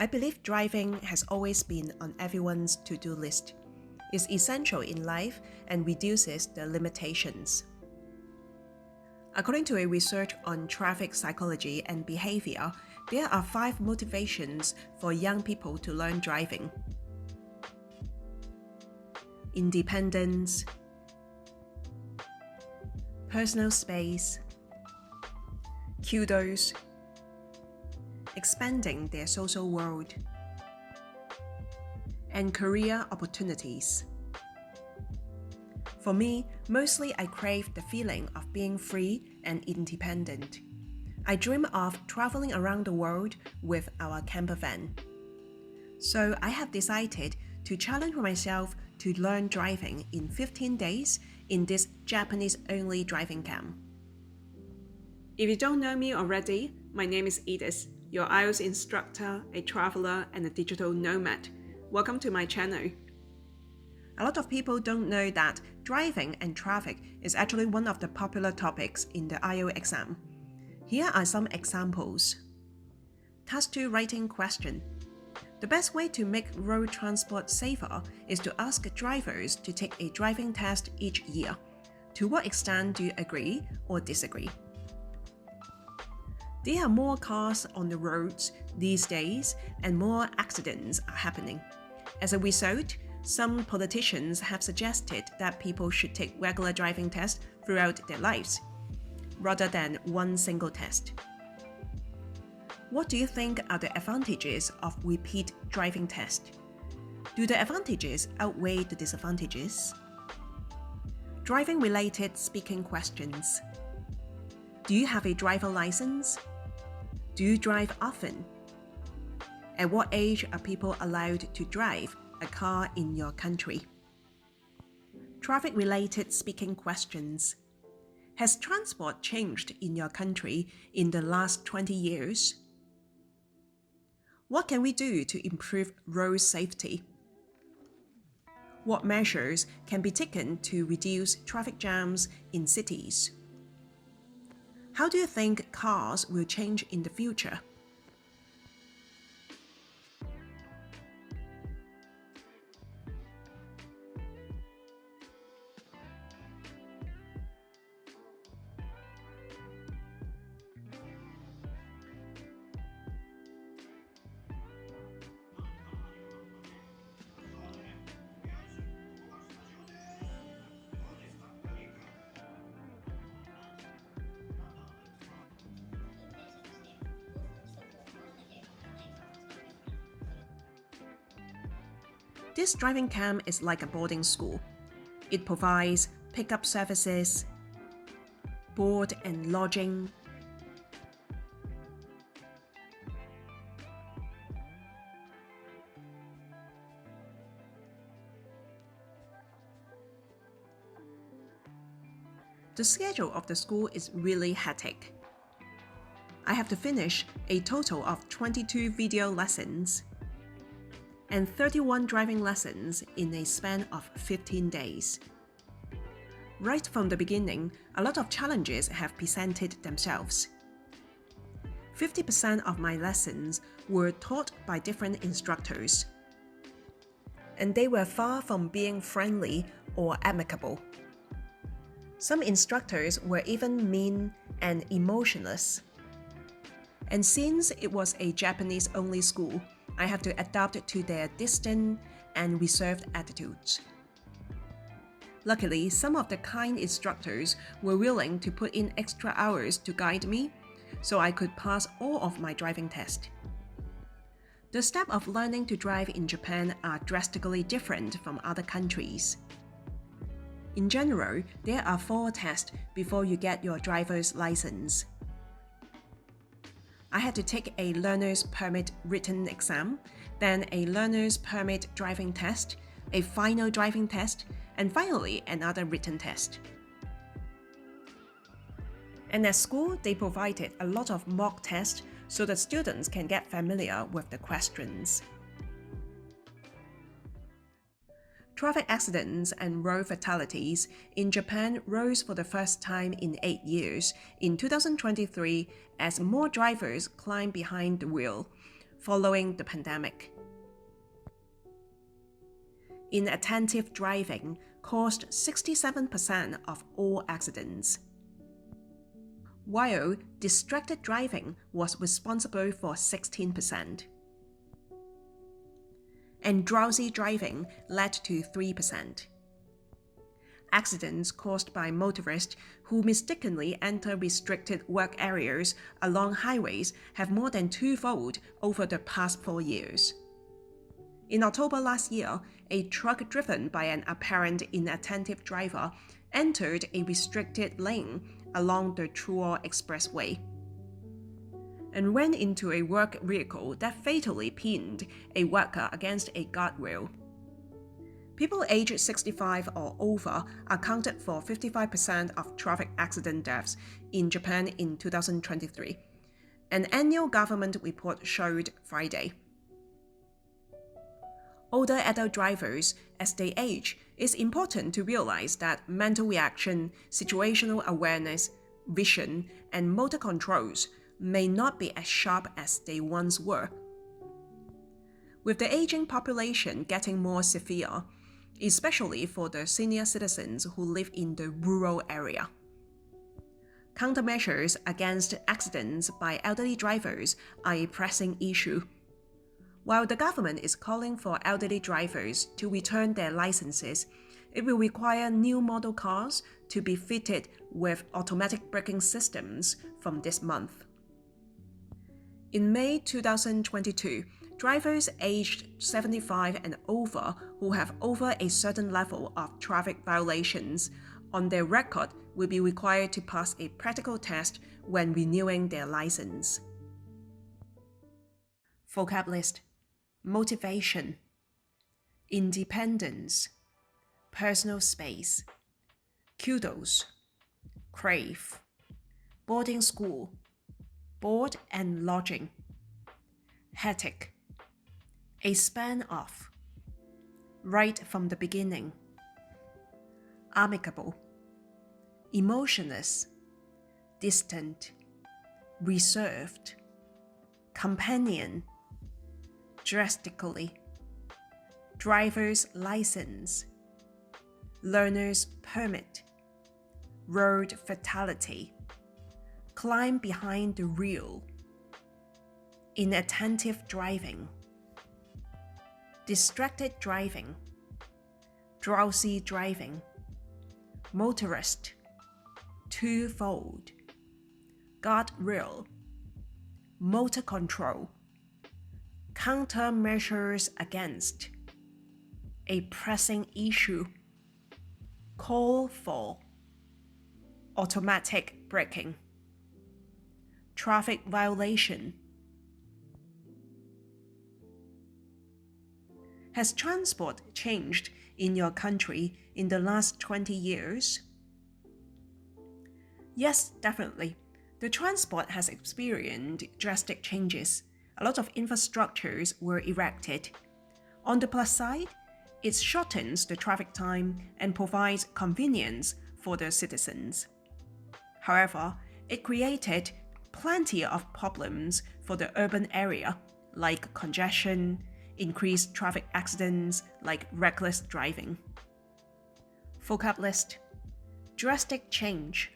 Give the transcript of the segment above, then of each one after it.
I believe driving has always been on everyone's to-do list. It's essential in life and reduces the limitations. According to a research on traffic psychology and behavior, there are 5 motivations for young people to learn driving. Independence, personal space, kudos, expanding their social world, and career opportunities. For me, mostly I crave the feeling of being free and independent. I dream of traveling around the world with our camper van. So I have decided to challenge myself to learn driving in 15 days in this Japanese-only driving camp. If you don't know me already, my name is Edith, your IELTS instructor, a traveler, and a digital nomad. Welcome to my channel. A lot of people don't know that driving and traffic is actually one of the popular topics in the IELTS exam. Here are some examples. Task 2 writing question. The best way to make road transport safer is to ask drivers to take a driving test each year. To what extent do you agree or disagree? There are more cars on the roads these days and more accidents are happening. As a result, some politicians have suggested that people should take regular driving tests throughout their lives, rather than one single test. What do you think are the advantages of repeat driving tests? Do the advantages outweigh the disadvantages? Driving-related speaking questions. Do you have a driver license? Do you drive often? At what age are people allowed to drive a car in your country? Traffic-related speaking questions. Has transport changed in your country in the last 20 years? What can we do to improve road safety? What measures can be taken to reduce traffic jams in cities? How do you think cars will change in the future? This driving camp is like a boarding school. It provides pickup services, board and lodging, The schedule of the school is really hectic. I have to finish a total of 22 video lessons and 31 driving lessons in a span of 15 days. Right from the beginning, a lot of challenges have presented themselves. 50% of my lessons were taught by different instructors, and they were far from being friendly or amicable. Some instructors were even mean and emotionless. And since it was a Japanese-only school, I have to adapt to their distant and reserved attitudes. Luckily, some of the kind instructors were willing to put in extra hours to guide me, so I could pass all of my driving tests. The steps of learning to drive in Japan are drastically different from other countries. In general, there are 4 tests before you get your driver's license. I had to take a learner's permit written exam, then a learner's permit driving test, a final driving test, and finally another written test. And at school, they provided a lot of mock tests so that students can get familiar with the questions. Traffic accidents and road fatalities in Japan rose for the first time in 8 years in 2023 as more drivers climb behind the wheel, following the pandemic. Inattentive driving caused 67% of all accidents, while distracted driving was responsible for 16%. And drowsy driving led to 3%. Accidents caused by motorists who mistakenly enter restricted work areas along highways have more than twofold over the past 4 years. In October last year, a truck driven by an apparent inattentive driver entered a restricted lane along the Chuo Expressway and ran into a work vehicle that fatally pinned a worker against a guardrail. People aged 65 or over accounted for 55% of traffic accident deaths in Japan in 2023, an annual government report showed Friday. Older adult drivers, as they age, it's important to realize that mental reaction, situational awareness, vision, and motor controls may not be as sharp as they once were. With the aging population getting more severe, especially for the senior citizens who live in the rural area, countermeasures against accidents by elderly drivers are a pressing issue. While the government is calling for elderly drivers to return their licenses, it will require new model cars to be fitted with automatic braking systems from this month. In May 2022, drivers aged 75 and over who have over a certain level of traffic violations on their record will be required to pass a practical test when renewing their license. Vocab list: motivation, independence, personal space, kudos, crave, boarding school, board and lodging, hectic, a span of, right from the beginning, amicable, emotionless, distant, reserved, companion, drastically, driver's license, learner's permit, road fatality, climb behind the wheel, inattentive driving, distracted driving, drowsy driving, motorist, twofold, guardrail, motor control, countermeasures against, a pressing issue, call for, automatic braking, traffic violation. Has transport changed in your country in the last 20 years? Yes, definitely. The transport has experienced drastic changes. A lot of infrastructures were erected. On the plus side, it shortens the traffic time and provides convenience for the citizens. However, it created plenty of problems for the urban area, like congestion, increased traffic accidents like reckless driving. Vocab list: drastic change,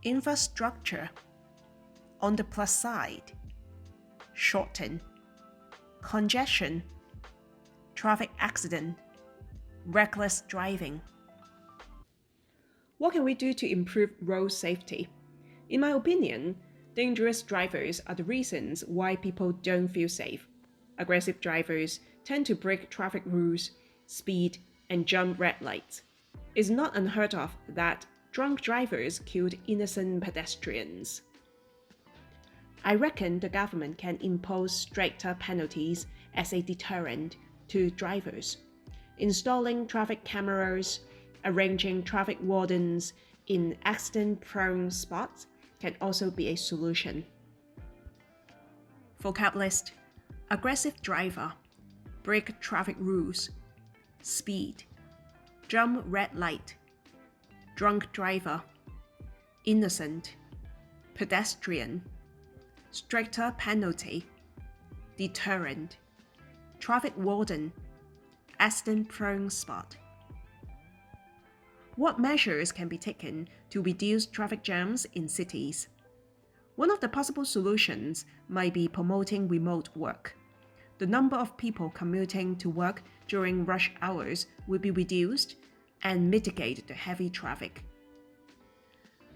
infrastructure, on the plus side, shorten, congestion, traffic accident, reckless driving. What can we do to improve road safety? In my opinion, dangerous drivers are the reasons why people don't feel safe. Aggressive drivers tend to break traffic rules, speed, and jump red lights. It's not unheard of that drunk drivers killed innocent pedestrians. I reckon the government can impose stricter penalties as a deterrent to drivers. Installing traffic cameras, arranging traffic wardens in accident-prone spots can also be a solution. Vocab list: aggressive driver, break traffic rules, speed, jump red light, drunk driver, innocent, pedestrian, stricter penalty, deterrent, traffic warden, accident-prone spot. What measures can be taken to reduce traffic jams in cities? One of the possible solutions might be promoting remote work. The number of people commuting to work during rush hours will be reduced and mitigate the heavy traffic.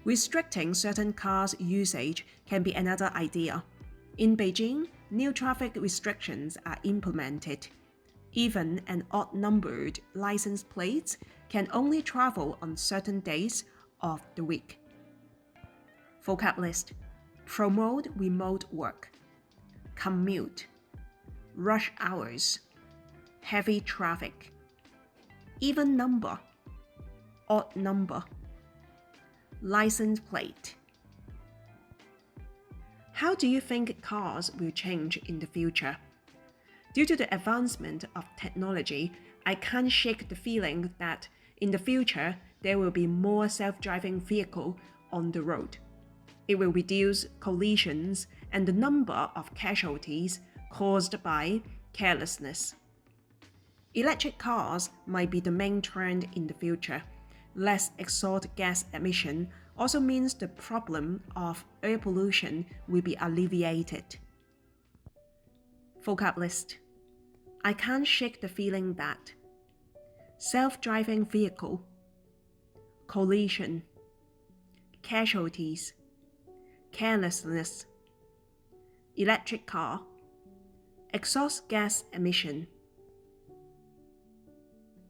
Restricting certain cars' usage can be another idea. In Beijing, new traffic restrictions are implemented. Even and odd-numbered license plates can only travel on certain days of the week. Vocab list: promote remote work, commute, rush hours, heavy traffic, even number, odd number, license plate. How do you think cars will change in the future? Due to the advancement of technology, I can't shake the feeling that in the future there will be more self-driving vehicles on the road. It will reduce collisions and the number of casualties caused by carelessness. Electric cars might be the main trend in the future. Less exhaust gas emission also means the problem of air pollution will be alleviated. Vocab list: I can't shake the feeling that self-driving vehicle, collision, casualties, carelessness, electric car, exhaust gas emission.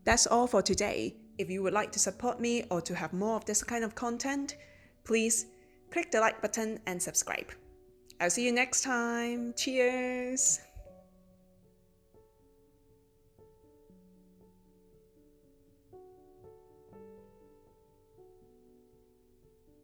That's all for today. If you would like to support me or to have more of this kind of content, please click the like button and subscribe. I'll see you next time. Cheers!